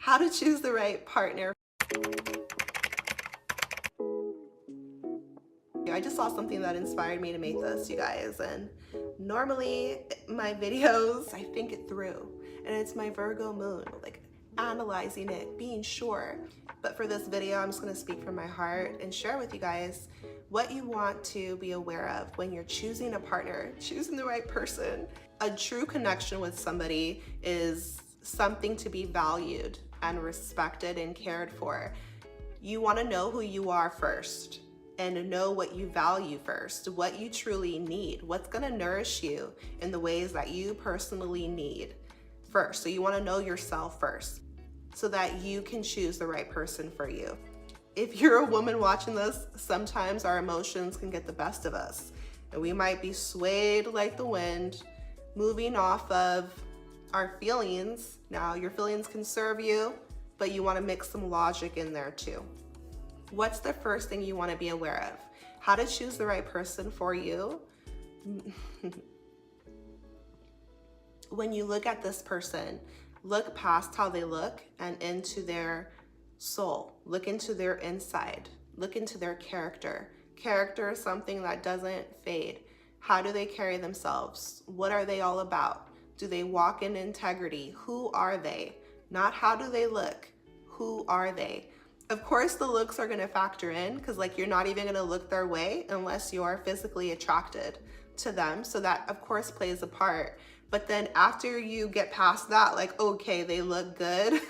How to choose the right partner. I just saw something that inspired me to make this, you guys, and normally my videos, I think it through, and it's my Virgo moon, like analyzing it, being sure. But for this video, I'm just gonna speak from my heart and share with you guys what you want to be aware of when you're choosing a partner, choosing the right person. A true connection with somebody is something to be valued and respected and cared for. You wanna know who you are first and know what you value first, what you truly need, what's gonna nourish you in the ways that you personally need first. So you wanna know yourself first so that you can choose the right person for you. If you're a woman watching this, sometimes our emotions can get the best of us and we might be swayed like the wind, moving off of our feelings. Now, your feelings can serve you, but you wanna mix some logic in there too. What's the first thing you want to be aware of? How to choose the right person for you. When you look at this person, look past how they look and into their soul. Look into their inside. Look into their character. Character is something that doesn't fade. How do they carry themselves? What are they all about? Do they walk in integrity? Who are they? Not how do they look? Who are they? Of course, the looks are gonna factor in because like you're not even gonna look their way unless you're physically attracted to them. So that of course plays a part. But then after you get past that, like, okay, they look good.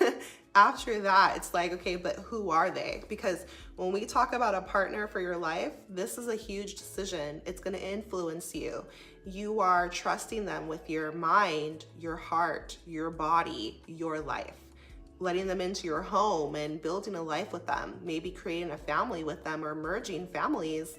After that, it's like, okay, but who are they? Because when we talk about a partner for your life, this is a huge decision. It's gonna influence you. You are trusting them with your mind, your heart, your body, your life. Letting them into your home and building a life with them, maybe creating a family with them or merging families.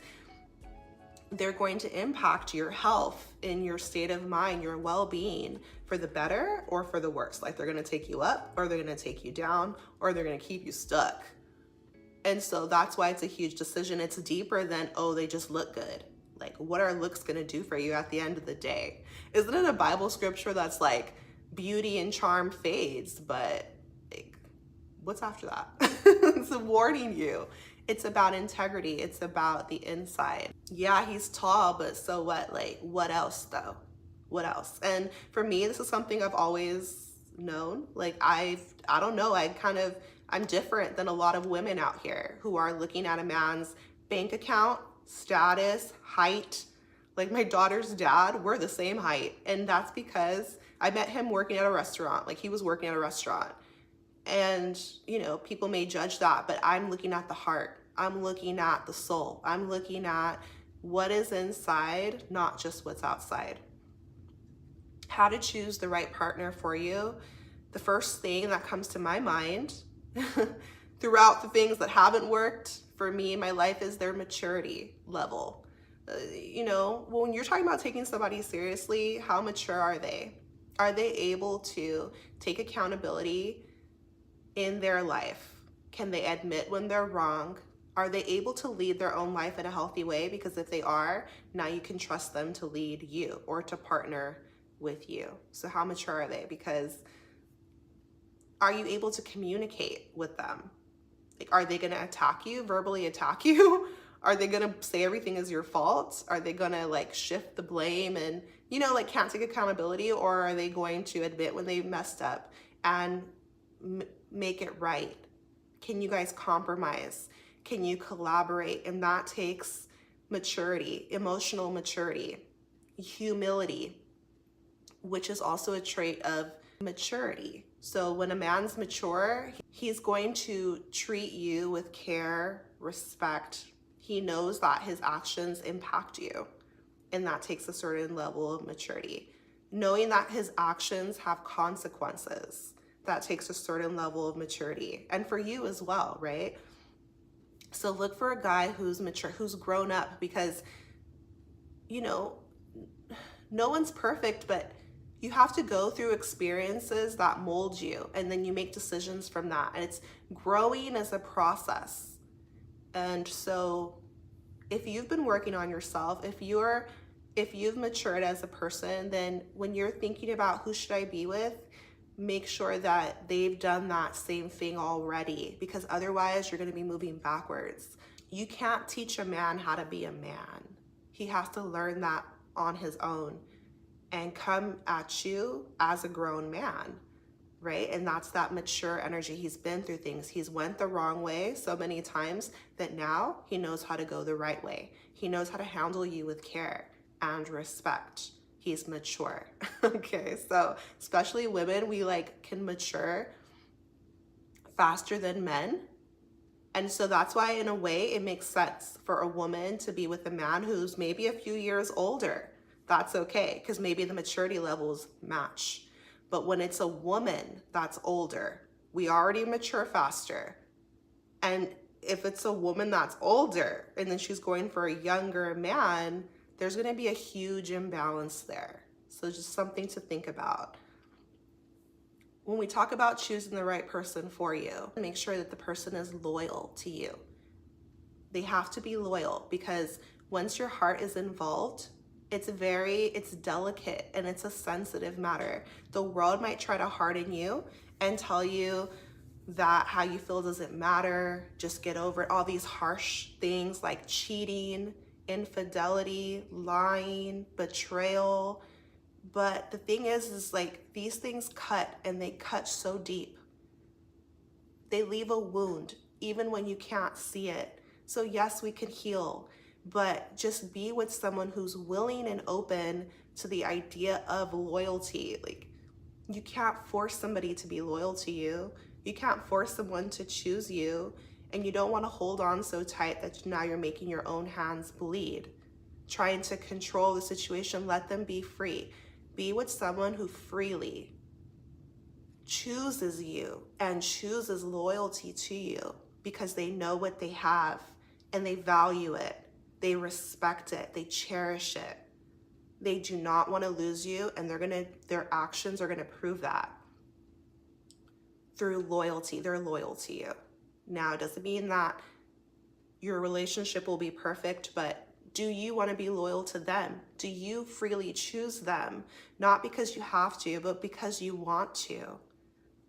They're going to impact your health in your state of mind, your well-being, for the better or for the worse. Like they're gonna take you up or they're gonna take you down or they're gonna keep you stuck. And so that's why it's a huge decision. It's deeper than, oh, they just look good. Like what are looks gonna do for you at the end of the day? Isn't it a Bible scripture that's like beauty and charm fades, but what's after that? It's warning you. It's about integrity. It's about the inside. Yeah, he's tall, but so what? Like, what else though? What else? And for me, this is something I've always known. Like, I don't know, I'm different than a lot of women out here who are looking at a man's bank account, status, height. Like my daughter's dad, we're the same height. And that's because I met him working at a restaurant. Like he was working at a restaurant. And, you know, people may judge that, but I'm looking at the heart. I'm looking at the soul. I'm looking at what is inside, not just what's outside. How to choose the right partner for you. The first thing that comes to my mind throughout the things that haven't worked for me in my life is their maturity level. You know, when you're talking about taking somebody seriously, how mature are they? Are they able to take accountability in their life? Can they admit when they're wrong? Are they able to lead their own life in a healthy way? Because if they are, now you can trust them to lead you or to partner with you. So how mature are they? Because are you able to communicate with them? Like, are they gonna attack you, verbally attack you? Are they gonna say everything is your fault? Are they gonna like shift the blame and, you know, like can't take accountability? Or are they going to admit when they messed up and make it right? Can you guys compromise? Can you collaborate? And that takes maturity, emotional maturity, humility, which is also a trait of maturity. So when a man's mature, he's going to treat you with care, respect. He knows that his actions impact you, and that takes a certain level of maturity. Knowing that his actions have consequences, that takes a certain level of maturity. And for you as well, right? So look for a guy who's mature, who's grown up, because, you know, no one's perfect, but you have to go through experiences that mold you, and then you make decisions from that. And it's growing as a process. And so if you've been working on yourself, if you've matured as a person, then when you're thinking about who should I be with, make sure that they've done that same thing already, because otherwise you're going to be moving backwards. You can't teach a man how to be a man. He has to learn that on his own and come at you as a grown man, right? And that's that mature energy. He's been through things. He's went the wrong way so many times that now he knows how to go the right way. He knows how to handle you with care and respect. He's mature. Okay, so especially women, we like can mature faster than men. And so that's why in a way it makes sense for a woman to be with a man who's maybe a few years older. That's okay, because maybe the maturity levels match. But when it's a woman that's older, we already mature faster. And if it's a woman that's older and then she's going for a younger man, there's going to be a huge imbalance there. So just something to think about. When we talk about choosing the right person for you, make sure that the person is loyal to you. They have to be loyal, because once your heart is involved, it's delicate and it's a sensitive matter. The world might try to harden you and tell you that how you feel doesn't matter, just get over it. All these harsh things like cheating, infidelity, lying, betrayal. But the thing is like these things cut, and they cut so deep. They leave a wound even when you can't see it. So yes, we can heal, but just be with someone who's willing and open to the idea of loyalty. Like, you can't force somebody to be loyal to you. You can't force someone to choose you, and you don't want to hold on so tight that now you're making your own hands bleed, trying to control the situation. Let them be free. Be with someone who freely chooses you and chooses loyalty to you, because they know what they have and they value it. They respect it. They cherish it. They do not want to lose you, and their actions are going to prove that through loyalty. They're loyal to you. Now, it doesn't mean that your relationship will be perfect, but do you want to be loyal to them? Do you freely choose them? Not because you have to, but because you want to.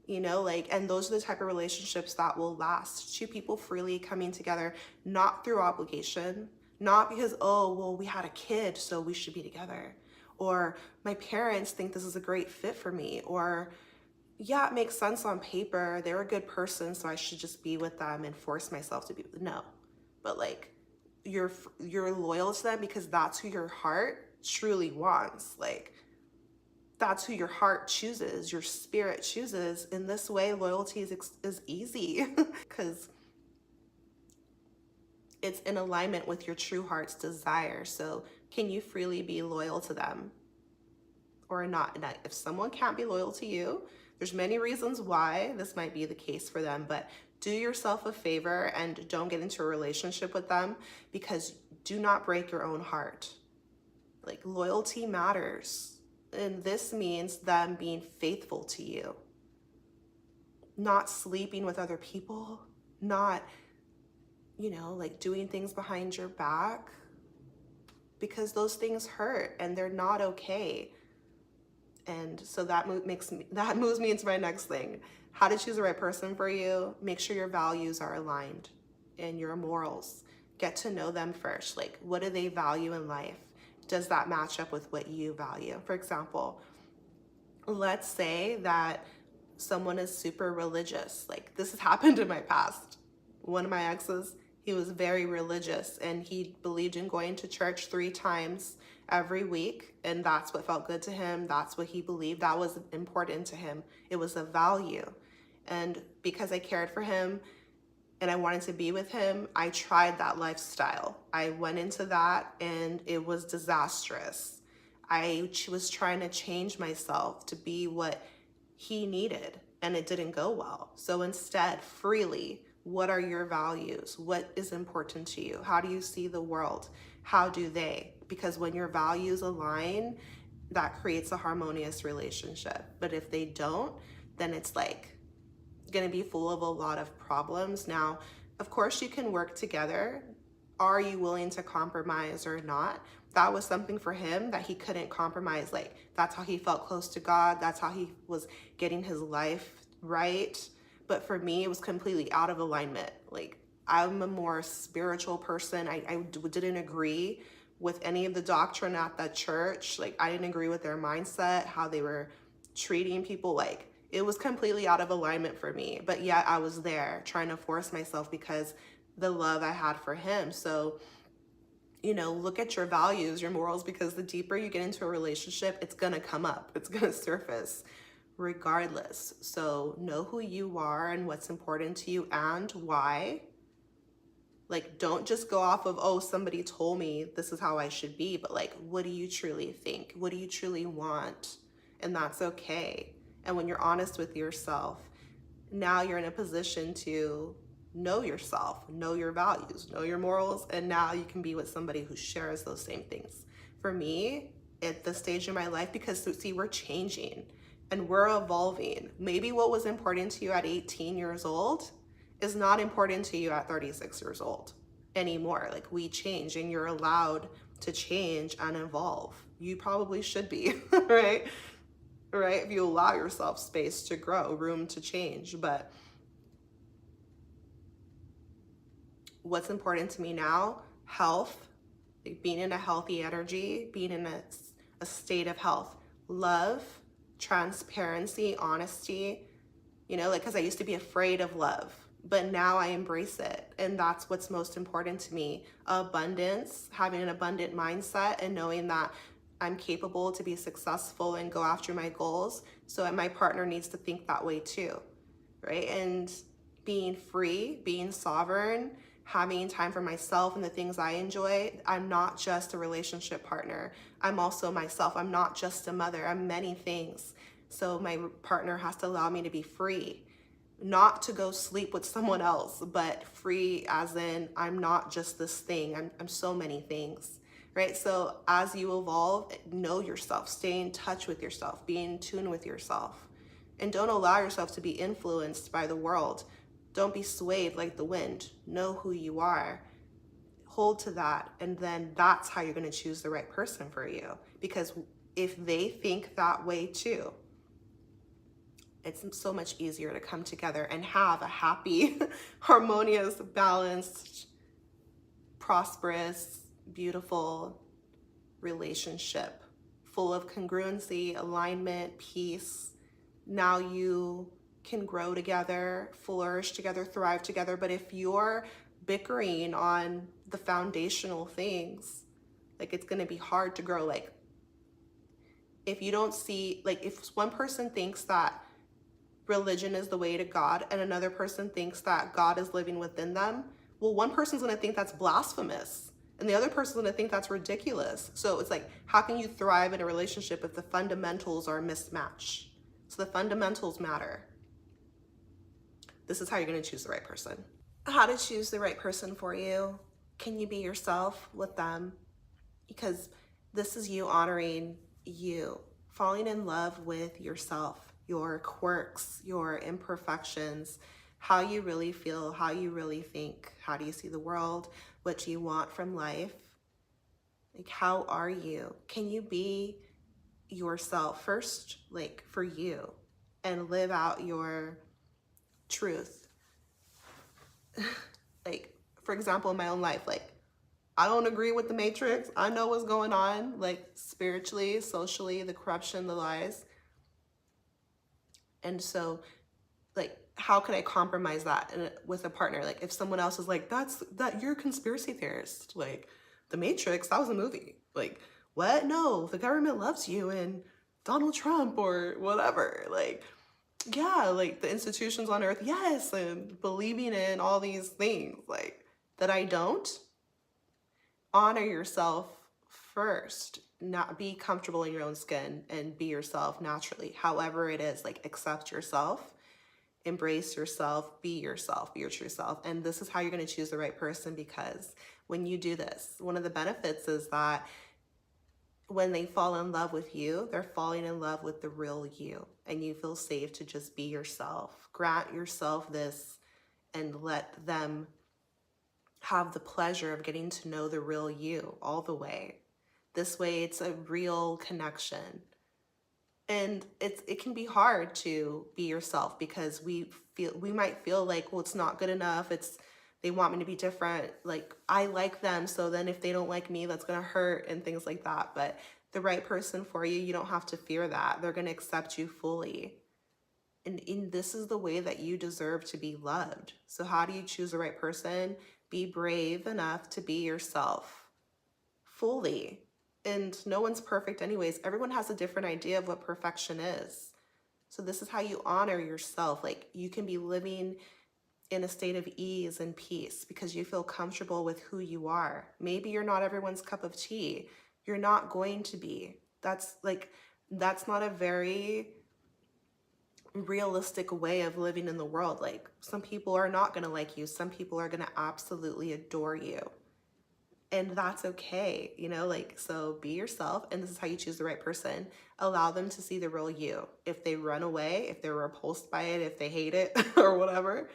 And those are the type of relationships that will last. Two people freely coming together, not through obligation, not because, oh, well, we had a kid, so we should be together. Or my parents think this is a great fit for me. Or, yeah, it makes sense on paper. They're a good person, so I should just be with them and force myself to be with them. No. But you're loyal to them because that's who your heart truly wants. That's who your heart chooses, your spirit chooses. In this way, loyalty is easy because it's in alignment with your true heart's desire. So can you freely be loyal to them or not? And if someone can't be loyal to you, there's many reasons why this might be the case for them, but do yourself a favor and don't get into a relationship with them, because do not break your own heart. Loyalty matters. And this means them being faithful to you, not sleeping with other people, not, doing things behind your back, because those things hurt and they're not okay. And so that moves me into my next thing. How to choose the right person for you. Make sure your values are aligned and your morals. Get to know them first. What do they value in life? Does that match up with what you value? For example, let's say that someone is super religious. This has happened in my past. One of my exes, he was very religious and he believed in going to church 3 times every week, and that's what felt good to him. That's what he believed. That was important to him. It was a value. And because I cared for him and I wanted to be with him, I tried that lifestyle. I went into that and it was disastrous. I was trying to change myself to be what he needed, and it didn't go well. So instead, freely, what are your values? What is important to you? How do you see the world? How do they? Because when your values align, that creates a harmonious relationship. But if they don't, then it's going to be full of a lot of problems. Now, of course, you can work together. Are you willing to compromise or not? that was something for him that he couldn't compromise. Like, that's how he felt close to God. That's how he was getting his life right. But for me, it was completely out of alignment. Like, I'm a more spiritual person. I didn't agree with any of the doctrine at that church. Like, I didn't agree with their mindset, how they were treating people. Like, it was completely out of alignment for me. But yet I was there trying to force myself because the love I had for him. So, you know, look at your values, your morals, because the deeper you get into a relationship, it's going to come up. It's going to surface regardless. So know who you are and what's important to you and why. Like, don't just go off of, oh, somebody told me this is how I should be, but like, what do you truly think? What do you truly want? And that's okay. And when you're honest with yourself, now you're in a position to know yourself, know your values, know your morals, and now you can be with somebody who shares those same things. For me, at this stage in my life, because see, we're changing and we're evolving. Maybe what was important to you at 18 years old is not important to you at 36 years old anymore. Like, we change and you're allowed to change and evolve. You probably should be, right? Right? If you allow yourself space to grow, room to change. But what's important to me now, health, like being in a healthy energy, being in a state of health, love, transparency, honesty, you know, like, because I used to be afraid of love, but now I embrace it. And that's what's most important to me. Abundance, having an abundant mindset and knowing that I'm capable to be successful and go after my goals. So my partner needs to think that way too, right? And being free, being sovereign, having time for myself and the things I enjoy. I'm not just a relationship partner. I'm also myself. I'm not just a mother. I'm many things. So my partner has to allow me to be free, not to go sleep with someone else, but free as in I'm not just this thing. I'm so many things, right? So as you evolve, know yourself, stay in touch with yourself, be in tune with yourself, and don't allow yourself to be influenced by the world. Don't be swayed like the wind. Know who you are. Hold to that. And then that's how you're going to choose the right person for you. Because if they think that way too, it's so much easier to come together and have a happy, harmonious, balanced, prosperous, beautiful relationship full of congruency, alignment, peace. Now you can grow together, flourish together, thrive together. But if you're bickering on the foundational things, like, it's going to be hard to grow. Like, if you don't see, like, if one person thinks that religion is the way to God and another person thinks that God is living within them, well, one person's going to think that's blasphemous and the other person's going to think that's ridiculous. So it's like, how can you thrive in a relationship if the fundamentals are mismatched? So the fundamentals matter. This is how you're going to choose the right person. How to choose the right person for you. Can you be yourself with them? Because this is you honoring you, falling in love with yourself, your quirks, your imperfections, how you really feel, how you really think, how do you see the world, what you want from life. Like, how are you? Can you be yourself first, like, for you, and live out your truth? Like, for example, in my own life, like, I don't agree with the Matrix. I know what's going on, like, spiritually, socially, the corruption, the lies. And so, like, how could I compromise that with a partner? Like, if someone else is like, you're a conspiracy theorist. Like, the Matrix, that was a movie. Like, what? No, the government loves you and Donald Trump or whatever. Like, yeah, like, the institutions on earth, yes, and believing in all these things, like, that I don't. Honor yourself first. Not be comfortable in your own skin and be yourself naturally. However it is, like, accept yourself, embrace yourself, be your true self. And this is how you're going to choose the right person, because when you do this, one of the benefits is that when they fall in love with you, they're falling in love with the real you, and you feel safe to just be yourself. Grant yourself this and let them have the pleasure of getting to know the real you all the way. This way it's a real connection. And it can be hard to be yourself because we might feel like, well, it's not good enough. It's they want me to be different. Like I like them, so then if they don't like me, that's gonna hurt and things like that. But the right person for you, you don't have to fear that. They're gonna accept you fully. And this is the way that you deserve to be loved. So how do you choose the right person? Be brave enough to be yourself fully. And no one's perfect anyways. Everyone has a different idea of what perfection is. So this is how you honor yourself. Like you can be living in a state of ease and peace because you feel comfortable with who you are. Maybe you're not everyone's cup of tea. You're not going to be. That's not a very realistic way of living in the world. Like some people are not going to like you. Some people are going to absolutely adore you. And that's okay, you know, like, so be yourself. And this is how you choose the right person. Allow them to see the real you. If they run away, if they're repulsed by it, if they hate it or whatever,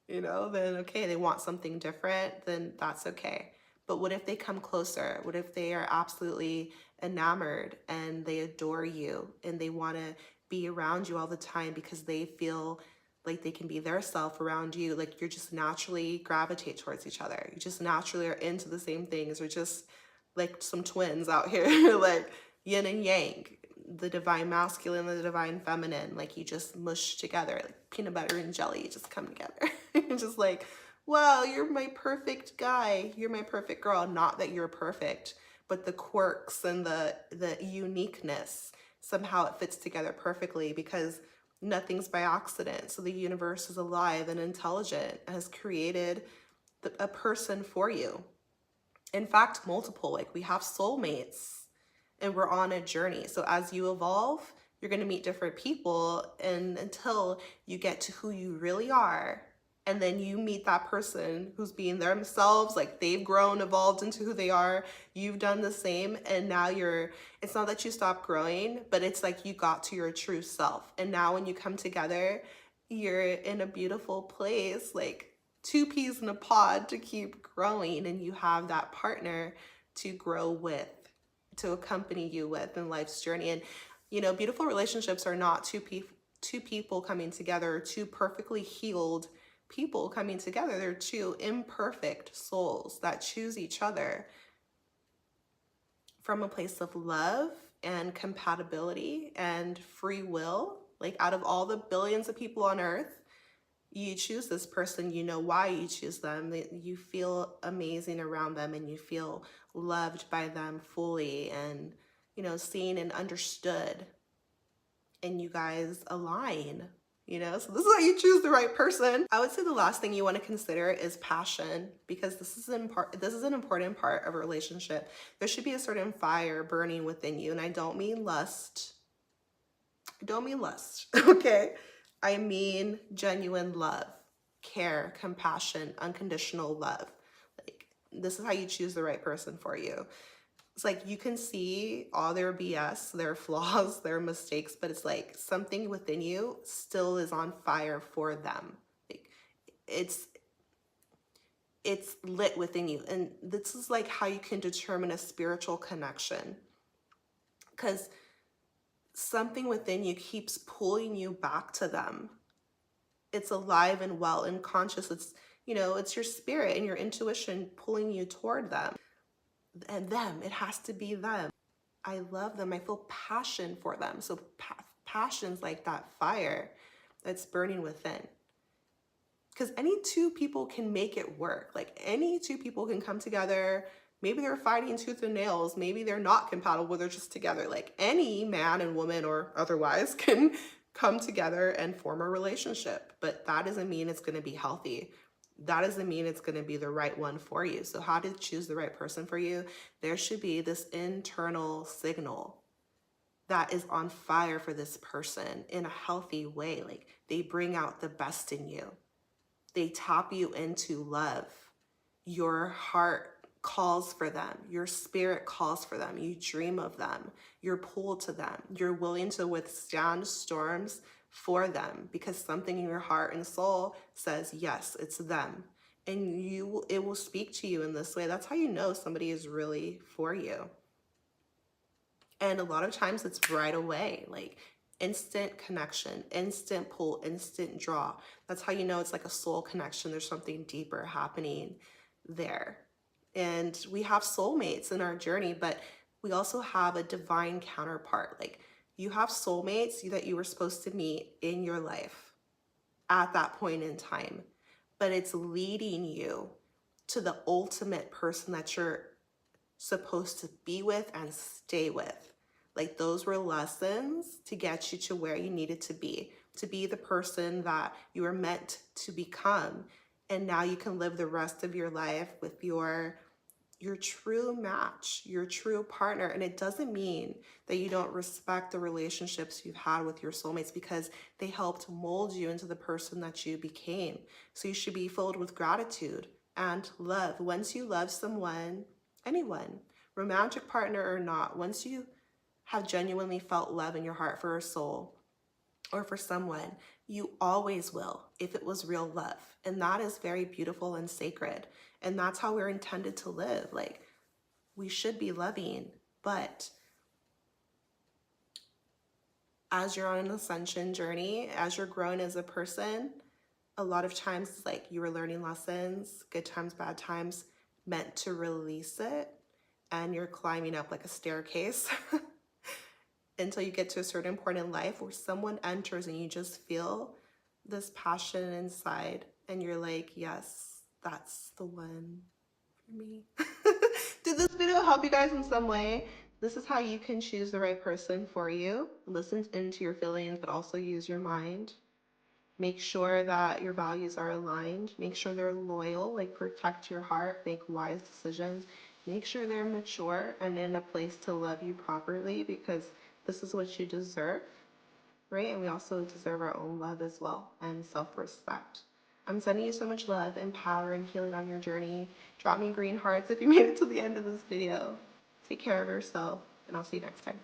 you know, then okay, they want something different, then that's okay. But what if they come closer? What if they are absolutely enamored and they adore you and they want to be around you all the time because they feel like they can be their self around you? Like you're just naturally gravitate towards each other. You just naturally are into the same things. We're just like some twins out here, like yin and yang, the divine masculine, the divine feminine. Like you just mush together, like peanut butter and jelly, you just come together. You're just like, wow, you're my perfect guy. You're my perfect girl. Not that you're perfect, but the quirks and the uniqueness, somehow it fits together perfectly because nothing's by accident. So the universe is alive and intelligent and has created a person for you. In fact, multiple. Like we have soulmates and we're on a journey. So as you evolve, you're going to meet different people, and until you get to who you really are, and then you meet that person who's being themselves, like they've grown, evolved into who they are, you've done the same, and now it's not that you stop growing, but it's like you got to your true self. And now when you come together, you're in a beautiful place, like two peas in a pod to keep growing, and you have that partner to grow with, to accompany you with in life's journey. And you know, beautiful relationships are not two people coming together, two perfectly healed people coming together. They're two imperfect souls that choose each other from a place of love and compatibility and free will. Like out of all the billions of people on earth, you choose this person, you know why you choose them. You feel amazing around them and you feel loved by them fully and, you know, seen and understood. And you guys align. You know, so this is how you choose the right person. I would say the last thing you want to consider is passion, because this is an important part of a relationship. There should be a certain fire burning within you. And I don't mean lust. I don't mean lust, okay? I mean genuine love, care, compassion, unconditional love. Like, this is how you choose the right person for you. It's like you can see all their BS, their flaws, their mistakes, but it's like something within you still is on fire for them. Like it's lit within you. And this is like how you can determine a spiritual connection, because something within you keeps pulling you back to them. It's alive and well and conscious. It's, you know, it's your spirit and your intuition pulling you toward them. And them, it has to be them. I love them. I feel passion for them. So passion's like that fire that's burning within. Because any two people can make it work. Like any two people can come together. Maybe they're fighting tooth and nails. Maybe they're not compatible. They're just together. Like any man and woman or otherwise can come together and form a relationship. But that doesn't mean it's going to be healthy. That doesn't mean it's going to be the right one for you. So how to choose the right person for you? There should be this internal signal that is on fire for this person in a healthy way. Like they bring out the best in you. They tap you into love. Your heart calls for them. Your spirit calls for them. You dream of them. You're pulled to them. You're willing to withstand storms for them because something in your heart and soul says, yes, it's them. And it will speak to you in this way. That's how you know somebody is really for you. And a lot of times it's right away, like instant connection, instant pull, instant draw. That's how you know it's like a soul connection. There's something deeper happening there. And we have soulmates in our journey, but we also have a divine counterpart. Like you have soulmates that you were supposed to meet in your life at that point in time, but it's leading you to the ultimate person that you're supposed to be with and stay with. Like those were lessons to get you to where you needed to be the person that you were meant to become. And now you can live the rest of your life with your true match, your true partner. And it doesn't mean that you don't respect the relationships you've had with your soulmates, because they helped mold you into the person that you became. So you should be filled with gratitude and love. Once you love someone, anyone, romantic partner or not, once you have genuinely felt love in your heart for a soul or for someone, you always will, if it was real love. And that is very beautiful and sacred. And that's how we're intended to live. Like, we should be loving, but as you're on an ascension journey, as you're growing as a person, a lot of times it's like you were learning lessons, good times, bad times, meant to release it. And you're climbing up like a staircase until you get to a certain point in life where someone enters and you just feel this passion inside and you're like, yes, that's the one for me. Did this video help you guys in some way? This is how you can choose the right person for you. Listen into your feelings, but also use your mind. Make sure that your values are aligned. Make sure they're loyal, like protect your heart, make wise decisions. Make sure they're mature and in a place to love you properly, because this is what you deserve, right? And we also deserve our own love as well, and self-respect. I'm sending you so much love and power and healing on your journey. Drop me green hearts if you made it to the end of this video. Take care of yourself, and I'll see you next time.